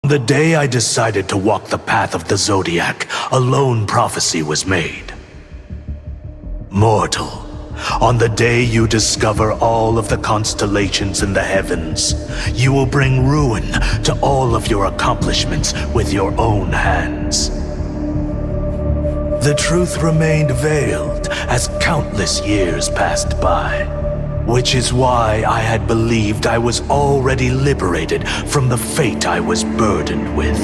The day I decided to walk the path of the Zodiac, a lone prophecy was made. Mortal, on the day you discover all of the constellations in the heavens, you will bring ruin to all of your accomplishments with your own hands. The truth remained veiled as countless years passed by, which is why I had believed I was already liberated from the fate I was burdened with.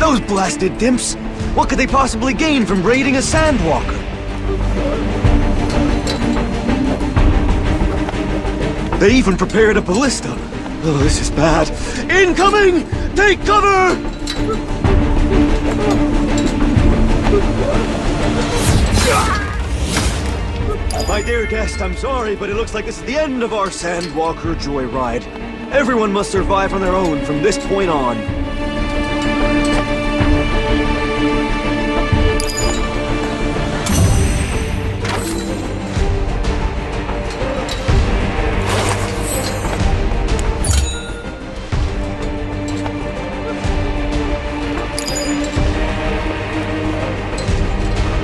Those blasted dimps! What could they possibly gain from raiding a sandwalker? They even prepared a ballista. Oh, this is bad. Incoming! Take cover! My dear guest, I'm sorry, but it looks like this is the end of our sandwalker joyride. Everyone must survive on their own from this point on.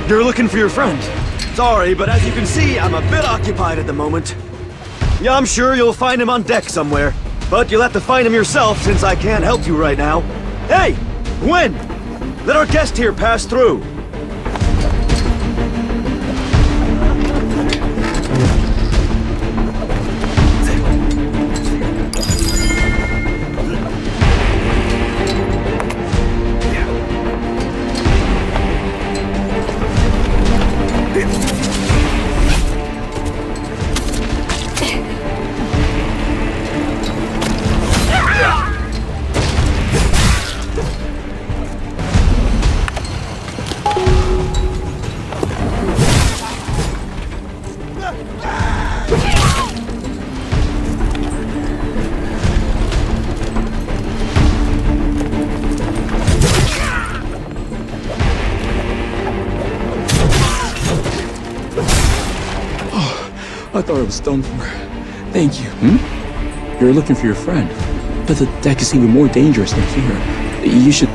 You're looking for your friend. Sorry, but as you can see, I'm a bit occupied at the moment. Yeah, I'm sure you'll find him on deck somewhere. But you'll have to find him yourself since I can't help you right now. Hey! Gwen! Let our guest here pass through. I thought I was done for. Thank you. You're looking for your friend. But the deck is even more dangerous than here. You should...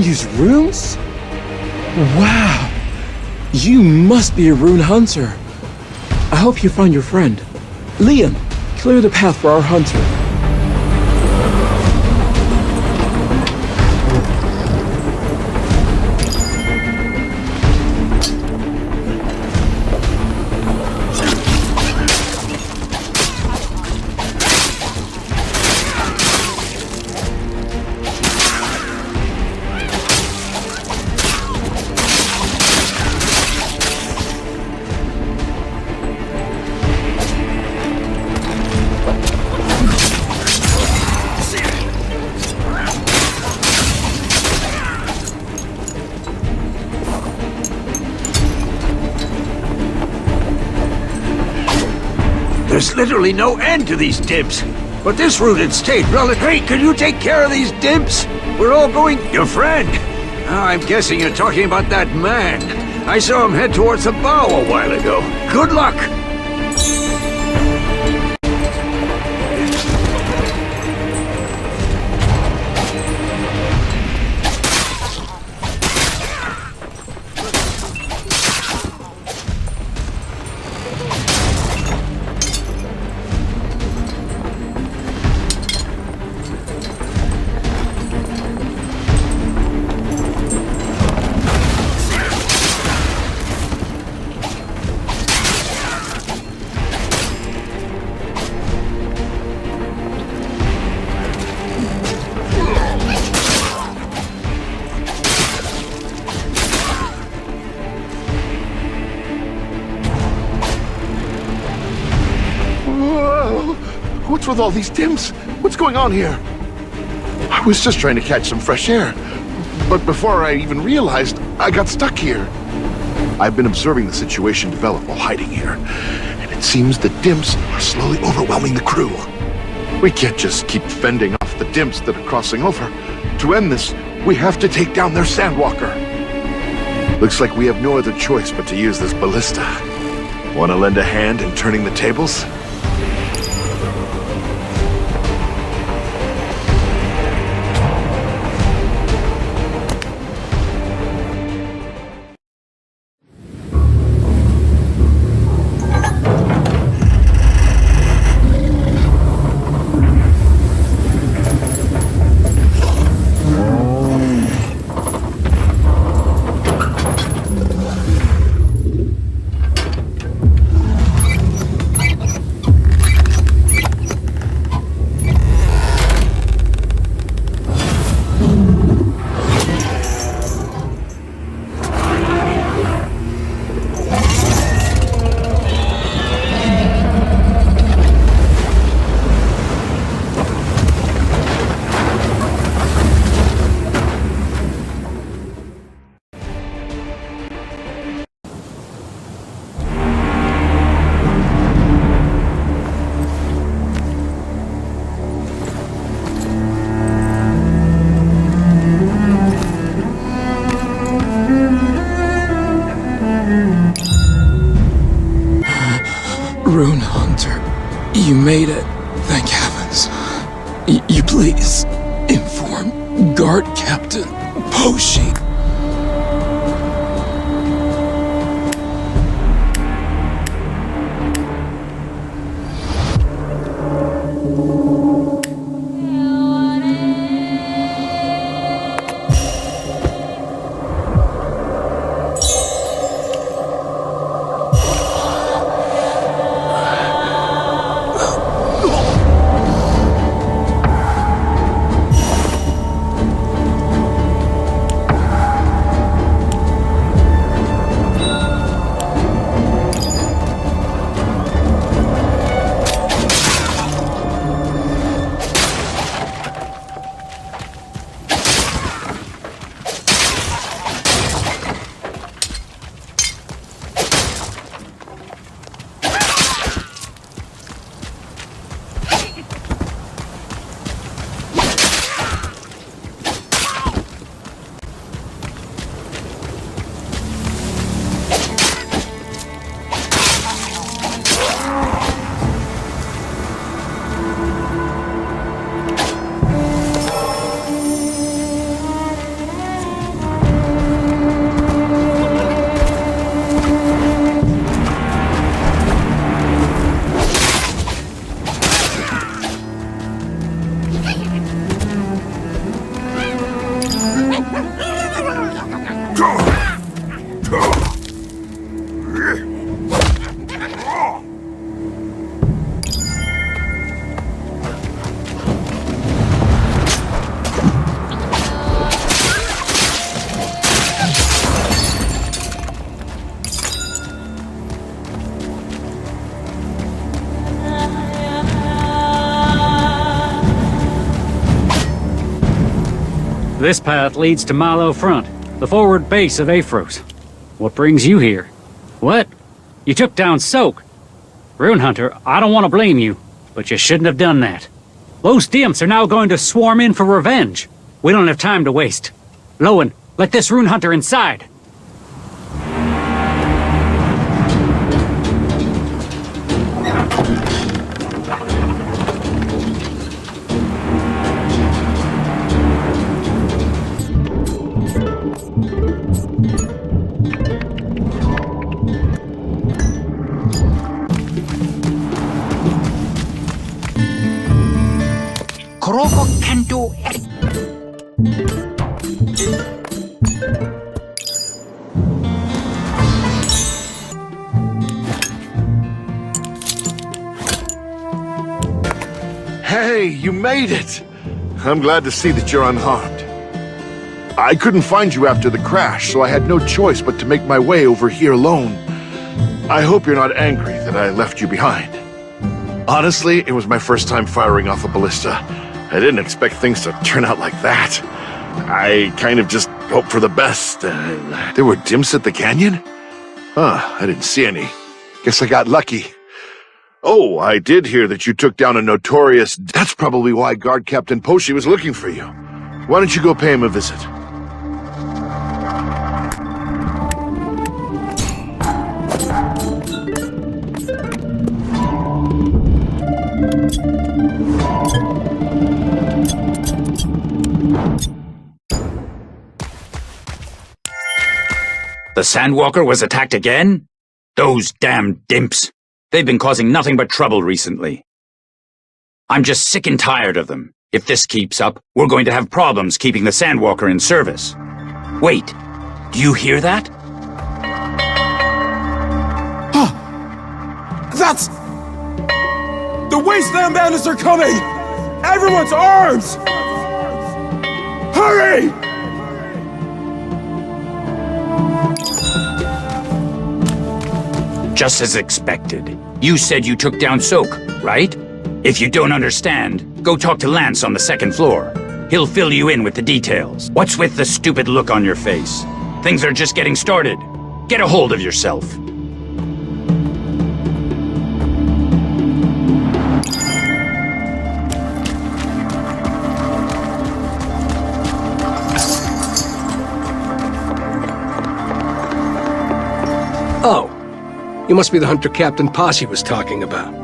can use runes? Wow. You must be a rune hunter. I hope you found your friend. Liam, clear the path for our hunter. There's literally no end to these dimps. But this rooted state, hey, can you take care of these dimps? We're all going... Your friend? I'm guessing you're talking about that man. I saw him head towards the bow a while ago. Good luck! What's with all these dimps? What's going on here? I was just trying to catch some fresh air. But before I even realized, I got stuck here. I've been observing the situation develop while hiding here. And it seems the dimps are slowly overwhelming the crew. We can't just keep fending off the dimps that are crossing over. To end this, we have to take down their sandwalker. Looks like we have no other choice but to use this ballista. Want to lend a hand in turning the tables? Rune Hunter, you made it. Thank heavens. You please inform Guard Captain Poshi. This path leads to Milo Front, the forward base of Aphros. What brings you here? What? You took down Soak. Rune Hunter, I don't want to blame you, but you shouldn't have done that. Those dimps are now going to swarm in for revenge. We don't have time to waste. Lowen, let this Rune Hunter inside. Kuroko can do it. Hey, you made it! I'm glad to see that you're unharmed. I couldn't find you after the crash, so I had no choice but to make my way over here alone. I hope you're not angry that I left you behind. Honestly, it was my first time firing off a ballista. I didn't expect things to turn out like that. I kind of just hoped for the best. There were dimps at the canyon? Huh, I didn't see any. Guess I got lucky. Oh, I did hear that you took down a notorious... That's probably why Guard Captain Poshi was looking for you. Why don't you go pay him a visit? The Sandwalker was attacked again? Those damn dimps. They've been causing nothing but trouble recently. I'm just sick and tired of them. If this keeps up, we're going to have problems keeping the Sandwalker in service. Wait, do you hear that? That's... The Wasteland Bandits are coming! Everyone's arms! Hurry! Just as expected. You said you took down Soak, right? If you don't understand, go talk to Lance on the second floor. He'll fill you in with the details. What's with the stupid look on your face? Things are just getting started. Get a hold of yourself. Oh, you must be the hunter Captain Posse was talking about.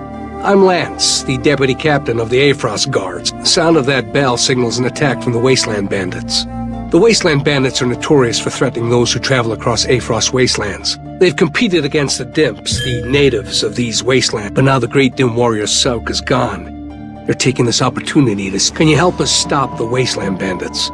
I'm Lance, the deputy captain of the Aphros Guards. The sound of that bell signals an attack from the Wasteland Bandits. The Wasteland Bandits are notorious for threatening those who travel across Aphros wastelands. They've competed against the Dimps, the natives of these wastelands, but now the great Dim warrior Soak is gone. They're taking this opportunity to... Can you help us stop the Wasteland Bandits?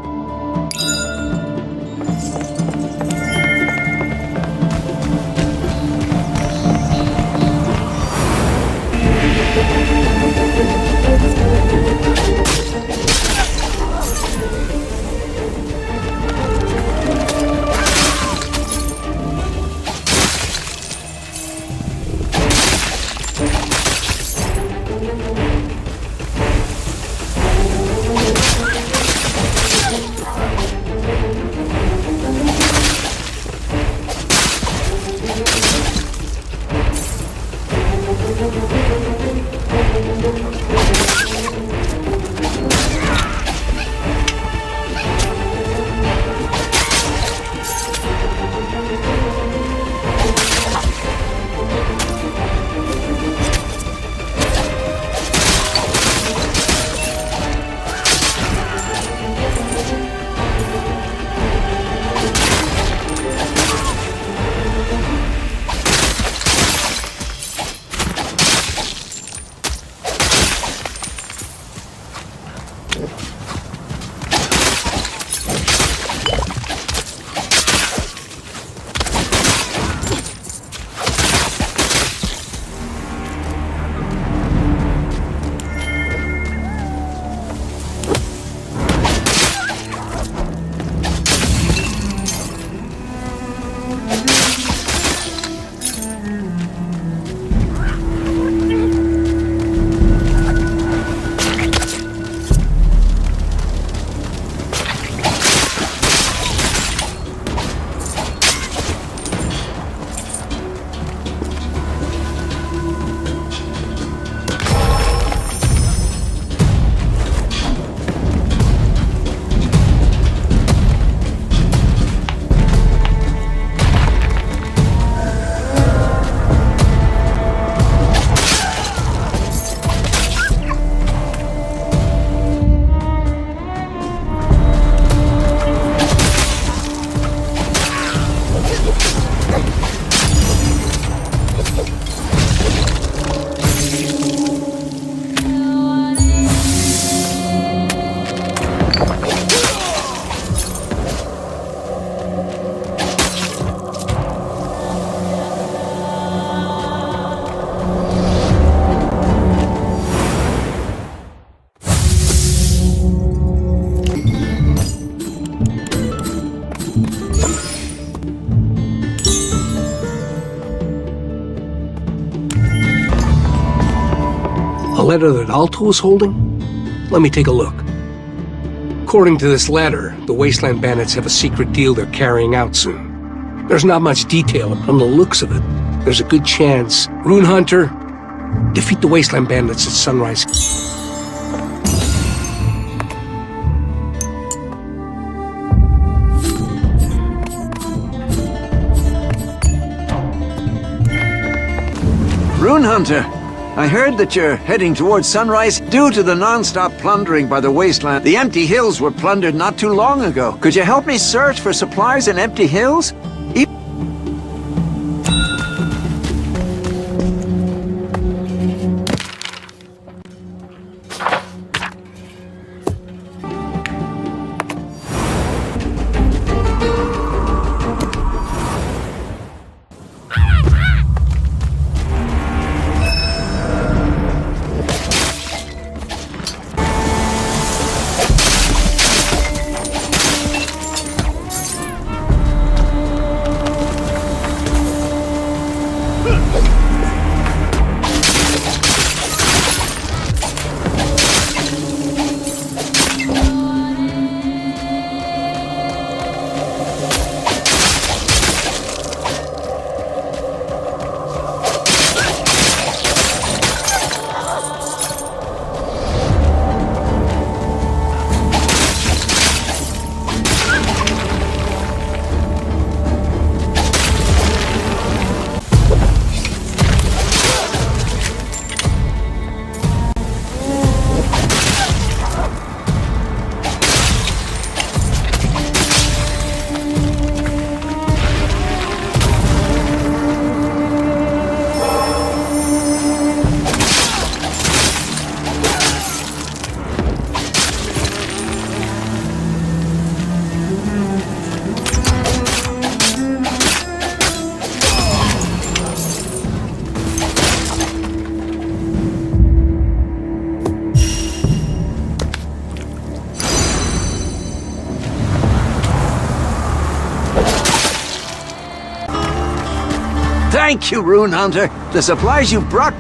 A letter that Alto is holding? Let me take a look. According to this letter, the Wasteland Bandits have a secret deal they're carrying out soon. There's not much detail, but from the looks of it, there's a good chance Rune Hunter defeat the Wasteland Bandits at sunrise. Rune Hunter, I heard that you're heading towards sunrise due to the non-stop plundering by the Wasteland. The Empty Hills were plundered not too long ago. Could you help me search for supplies in Empty Hills? Thank you, Rune Hunter. The supplies you brought...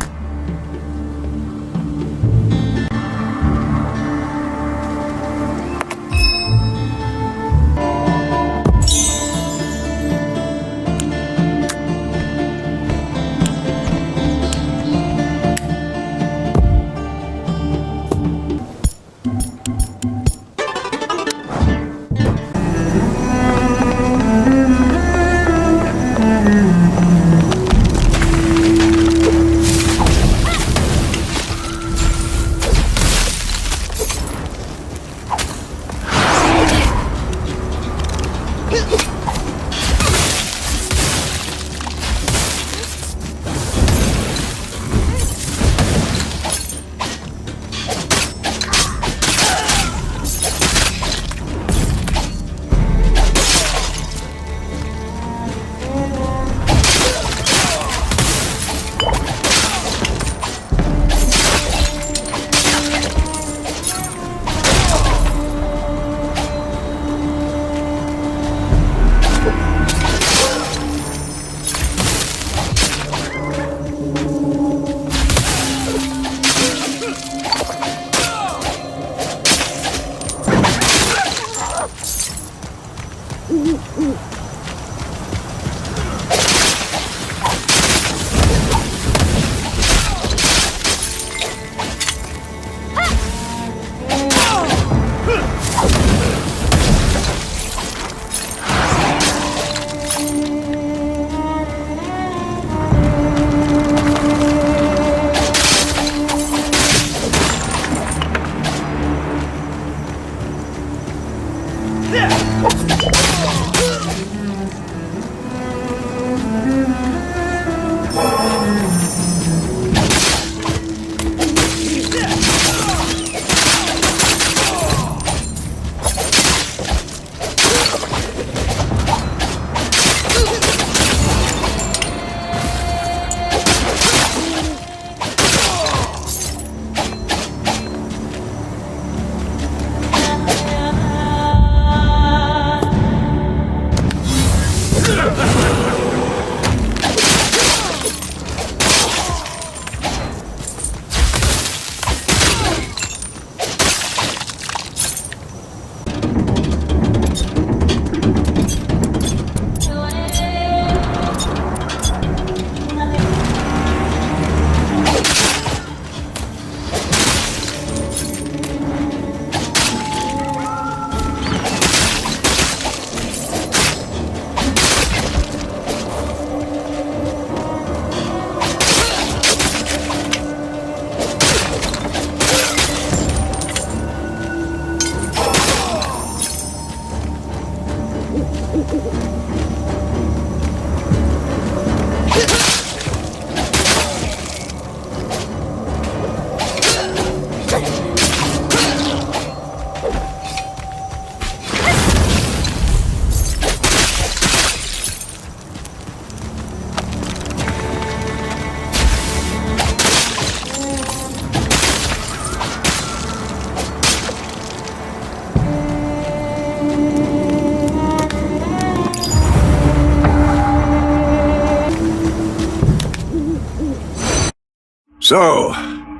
So,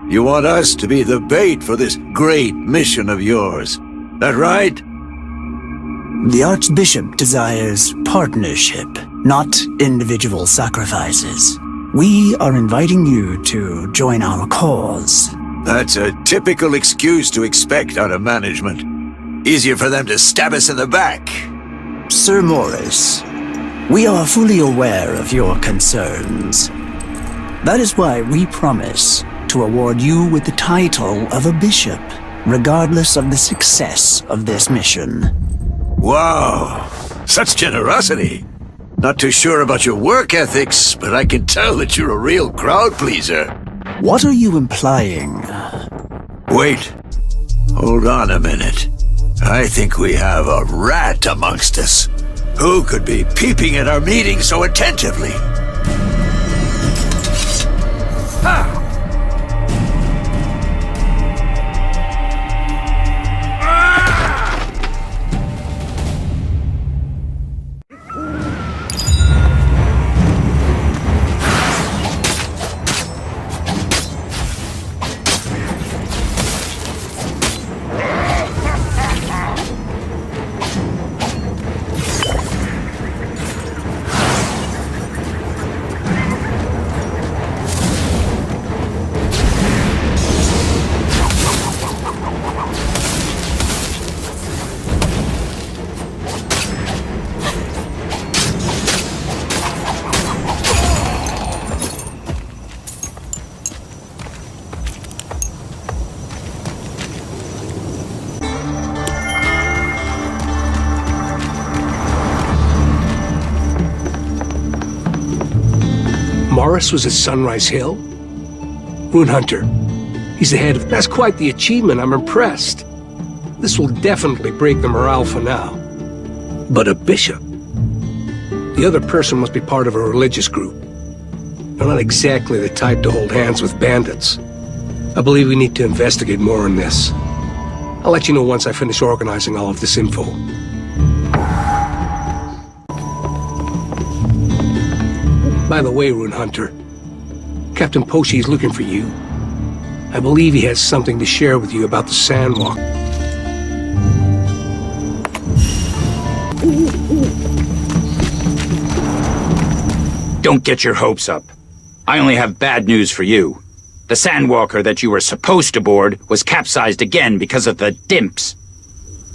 you want us to be the bait for this great mission of yours. That right? The Archbishop desires partnership, not individual sacrifices. We are inviting you to join our cause. That's a typical excuse to expect out of management. Easier for them to stab us in the back. Sir Morris, we are fully aware of your concerns. That is why we promise to award you with the title of a bishop, regardless of the success of this mission. Wow, such generosity. Not too sure about your work ethics, but I can tell that you're a real crowd pleaser. What are you implying? Wait, hold on a minute. I think we have a rat amongst us. Who could be peeping at our meeting so attentively? Ha! Morris was at Sunrise Hill? Rune Hunter. He's the head of... That's quite the achievement. I'm impressed. This will definitely break the morale for now. But a bishop? The other person must be part of a religious group. They're not exactly the type to hold hands with bandits. I believe we need to investigate more on this. I'll let you know once I finish organizing all of this info. By the way, Rune Hunter, Captain Poshi is looking for you. I believe he has something to share with you about the Sandwalk. Don't get your hopes up. I only have bad news for you. The Sandwalker that you were supposed to board was capsized again because of the dimps.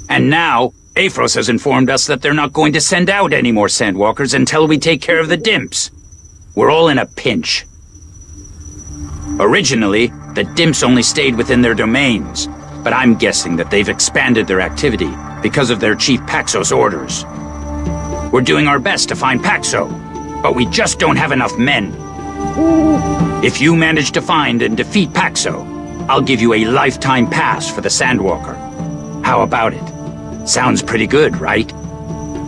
And now, Aphros has informed us that they're not going to send out any more Sandwalkers until we take care of the dimps. We're all in a pinch. Originally, the dimps only stayed within their domains, but I'm guessing that they've expanded their activity because of their Chief Paxo's orders. We're doing our best to find Paxo, but we just don't have enough men. If you manage to find and defeat Paxo, I'll give you a lifetime pass for the Sandwalker. How about it? Sounds pretty good, right?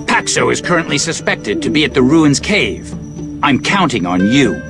Paxo is currently suspected to be at the Ruins Cave. I'm counting on you.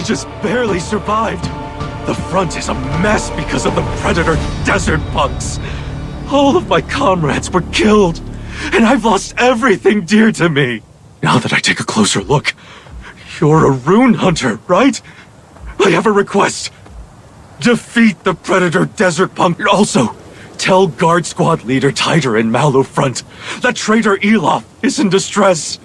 Just barely survived. The front is a mess because of the Predator desert punks. All of my comrades were killed. and I've lost everything dear to me. Now that I take a closer look, you're a rune hunter, right? I have a request. Defeat the Predator Desert Punk. Also, tell Guard Squad leader Tider in Mallow Front that traitor Elof is in distress.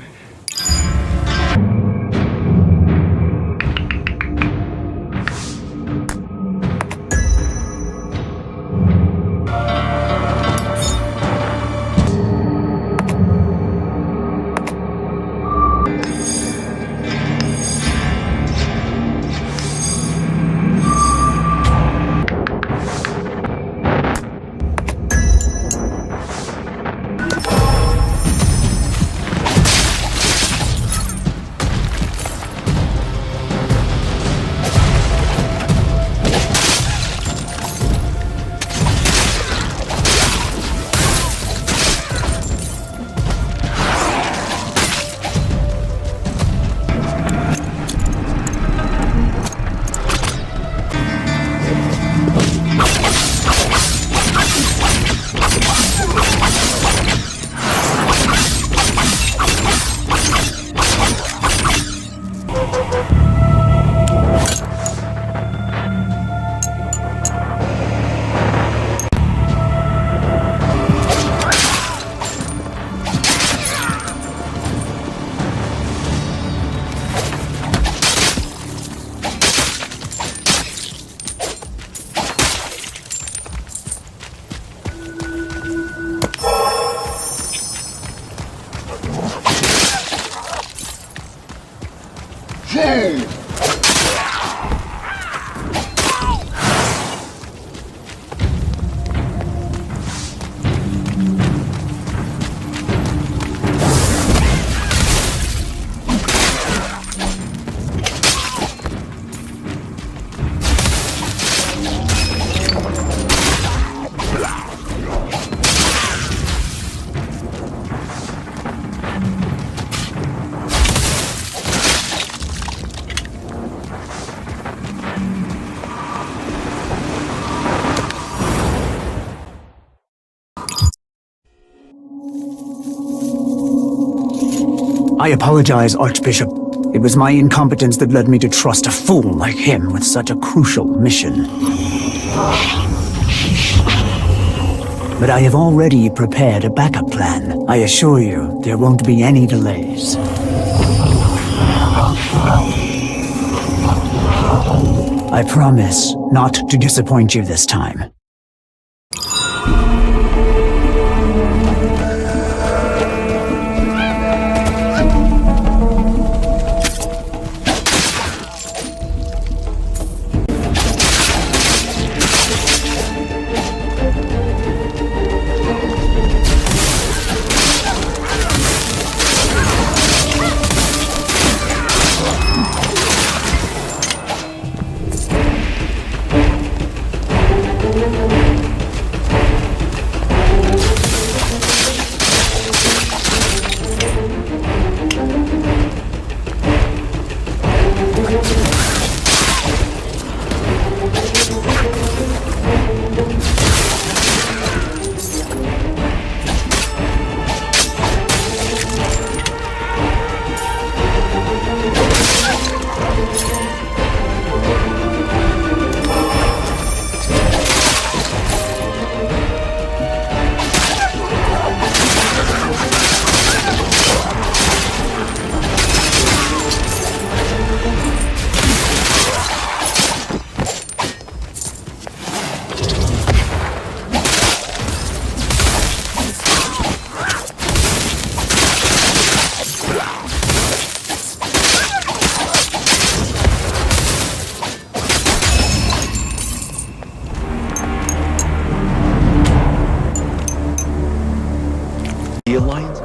I apologize, Archbishop. It was my incompetence that led me to trust a fool like him with such a crucial mission. But I have already prepared a backup plan. I assure you, there won't be any delays. I promise not to disappoint you this time. The Alliance?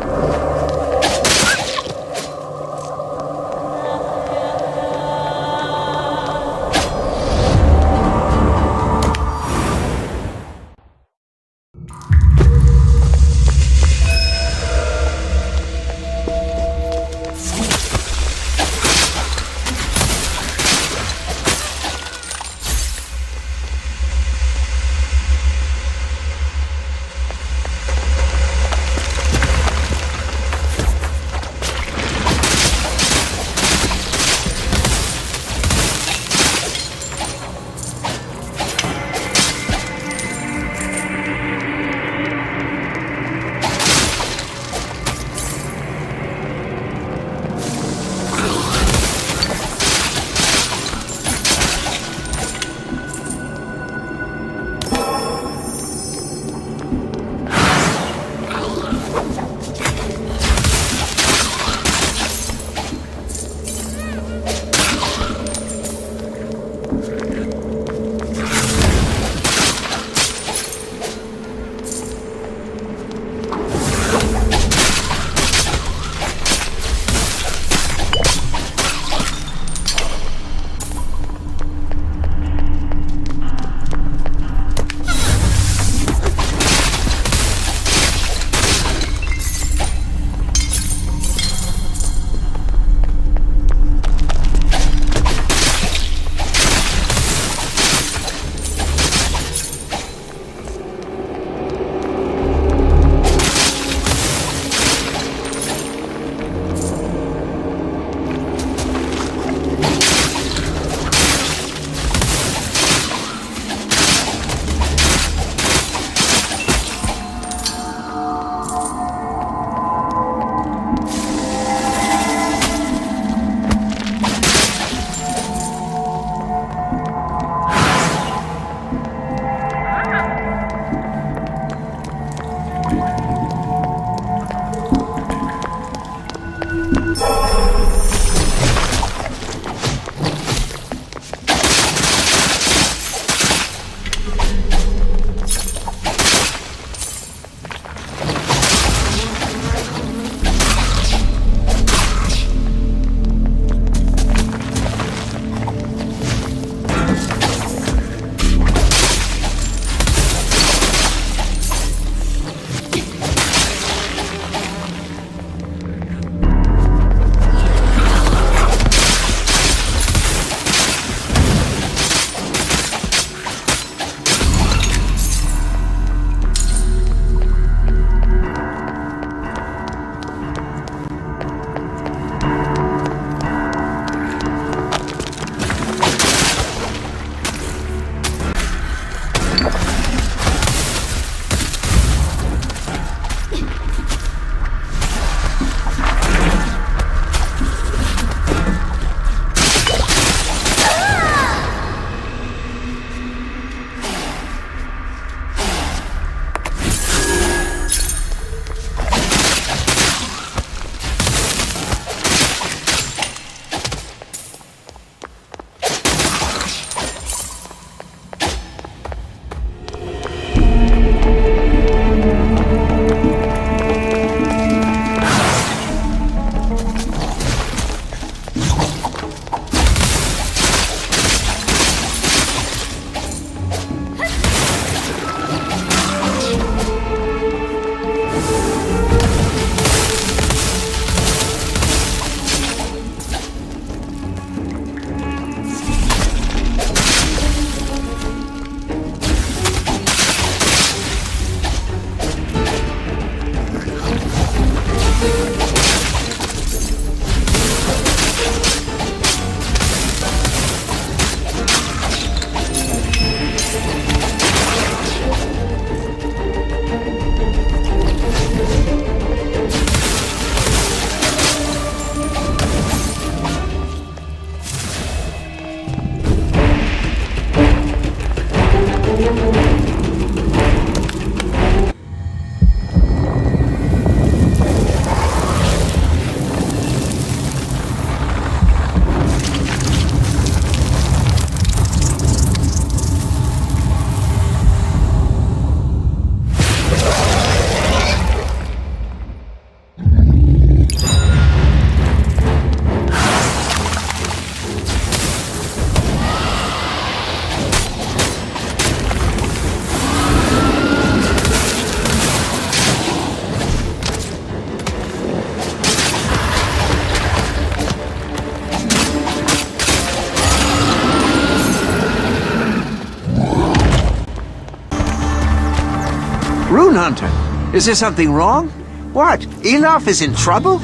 Hunter? Is there something wrong? What? Elof is in trouble?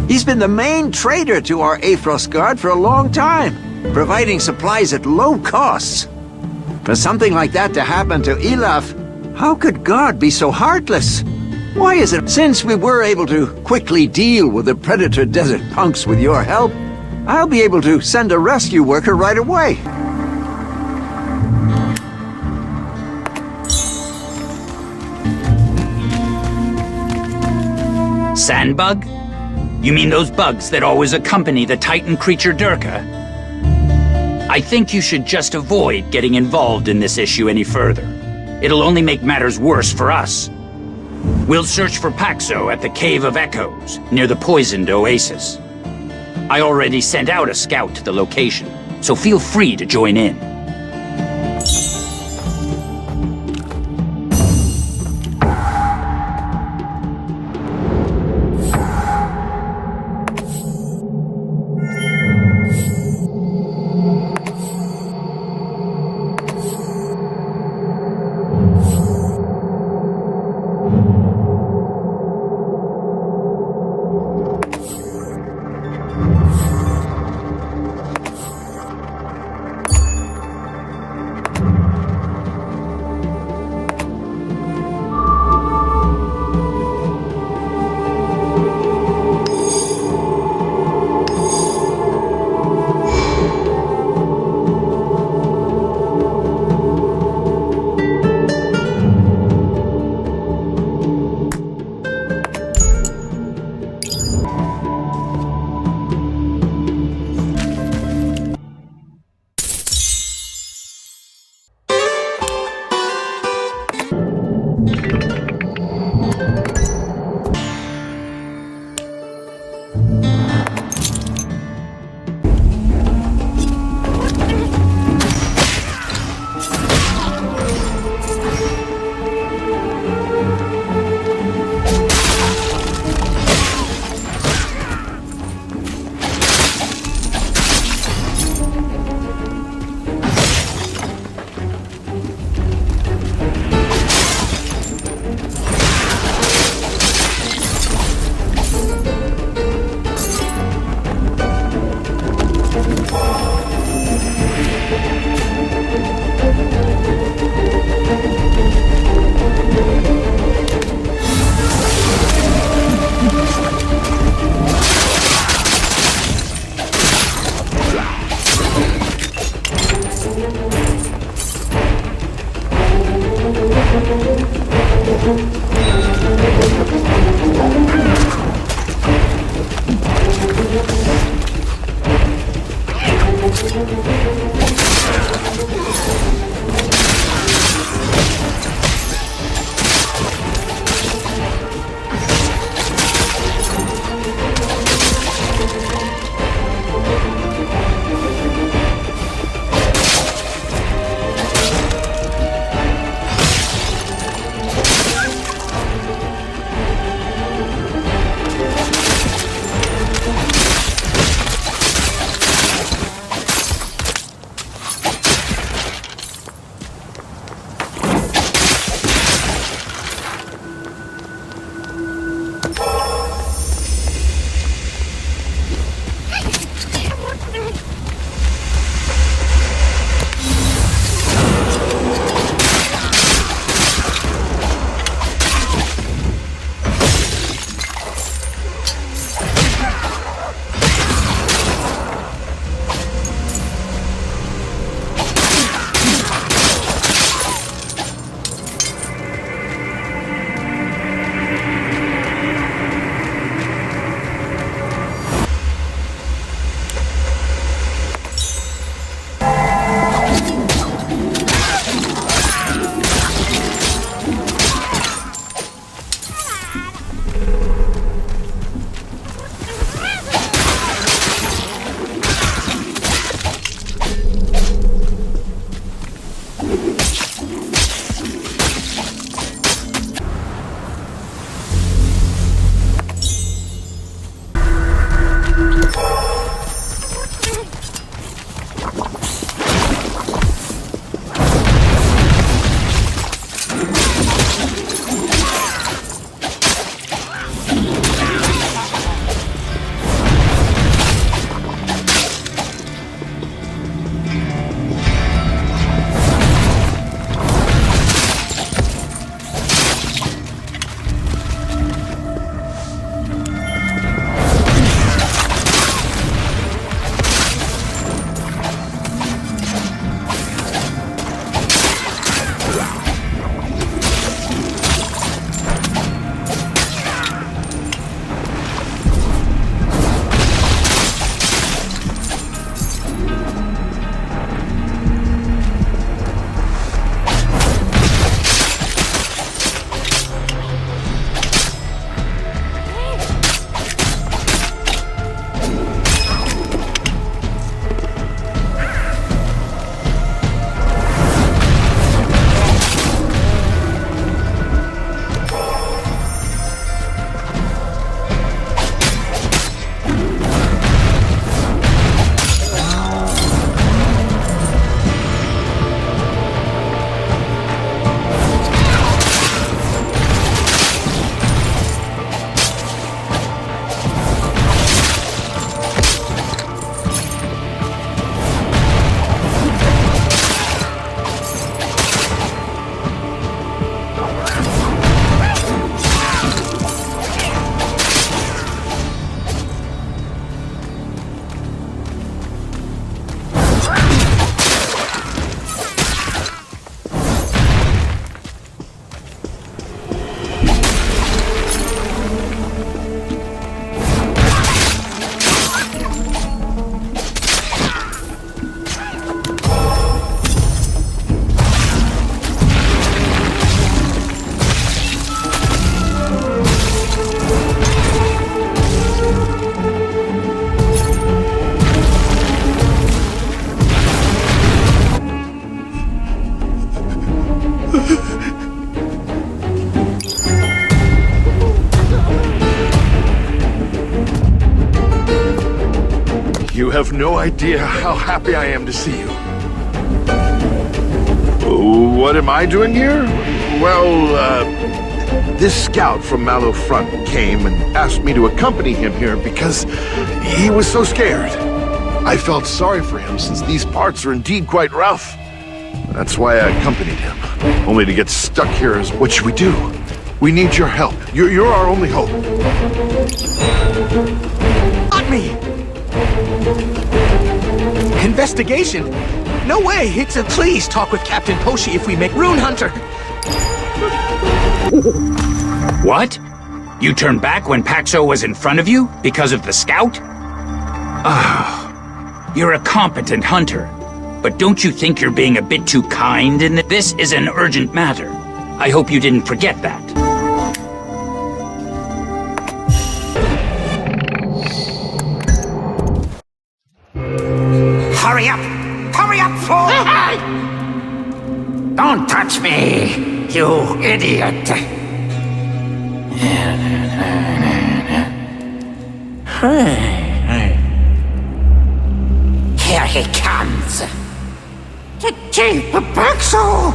He's been the main trader to our Aphros Guard for a long time, providing supplies at low costs. For something like that to happen to Elof, how could God be so heartless? Why is it, since we were able to quickly deal with the Predator Desert punks with your help, I'll be able to send a rescue worker right away. Sandbug? You mean those bugs that always accompany the Titan creature Durka? I think you should just avoid getting involved in this issue any further. It'll only make matters worse for us. We'll search for Paxo at the Cave of Echoes, near the poisoned oasis. I already sent out a scout to the location, so feel free to join in. You have no idea how happy I am to see you. What am I doing here? Well, this scout from Mallow Front came and asked me to accompany him here because he was so scared. I felt sorry for him since these parts are indeed quite rough. That's why I accompanied him, only to get stuck here as what should we do? We need your help. You're our only hope. Not me! Investigation? No way! Please talk with Captain Poshi if we make Rune Hunter! What? You turned back when Paxo was in front of you because of the scout? Ah, you're a competent hunter. But don't you think you're being a bit too kind in that this is an urgent matter? I hope you didn't forget that. Hurry up! Hurry up, fool! Don't touch me, you idiot! Here he comes! Chief Paxo!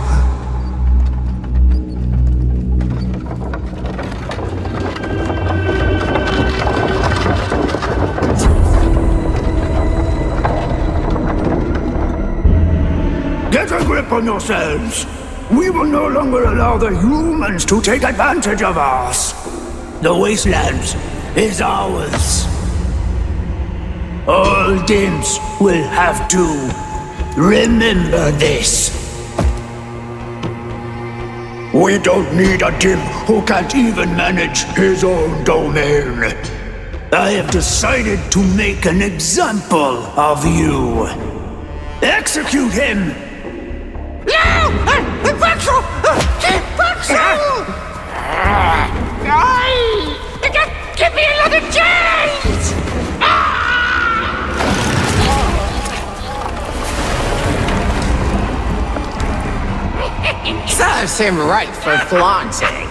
Get a grip on yourselves. We will no longer allow the humans to take advantage of us. The wasteland is ours. All Dims will have to remember this. We don't need a Dim who can't even manage his own domain. I have decided to make an example of you. Execute him! No! Paxo! Paxo! Just give me another chance! Serves him right for flaunting.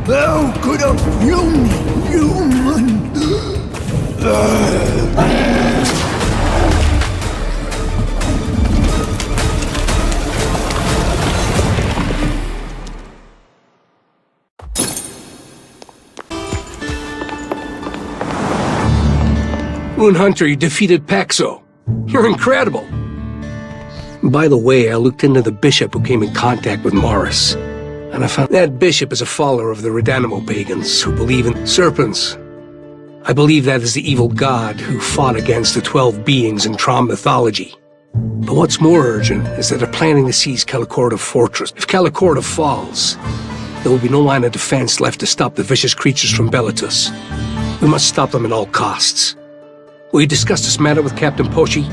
How could a human... Rune Hunter, you defeated Paxo. You're incredible. By the way, I looked into the bishop who came in contact with Morris. And I found that bishop is a follower of the Redanimo pagans who believe in serpents. I believe that is the evil god who fought against the 12 beings in Trom mythology. But what's more urgent is that they're planning to seize Calicorda Fortress. If Calicorda falls, there will be no line of defense left to stop the vicious creatures from Bellatus. We must stop them at all costs. Will you discuss this matter with Captain Poshi?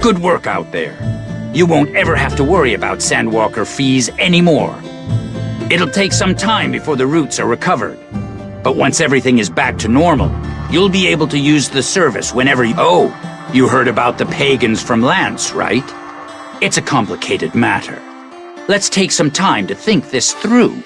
Good work out there. You won't ever have to worry about Sandwalker fees anymore. It'll take some time before the routes are recovered. But once everything is back to normal, you'll be able to use the service whenever you... Oh, you heard about the pagans from Lance, right? It's a complicated matter. Let's take some time to think this through.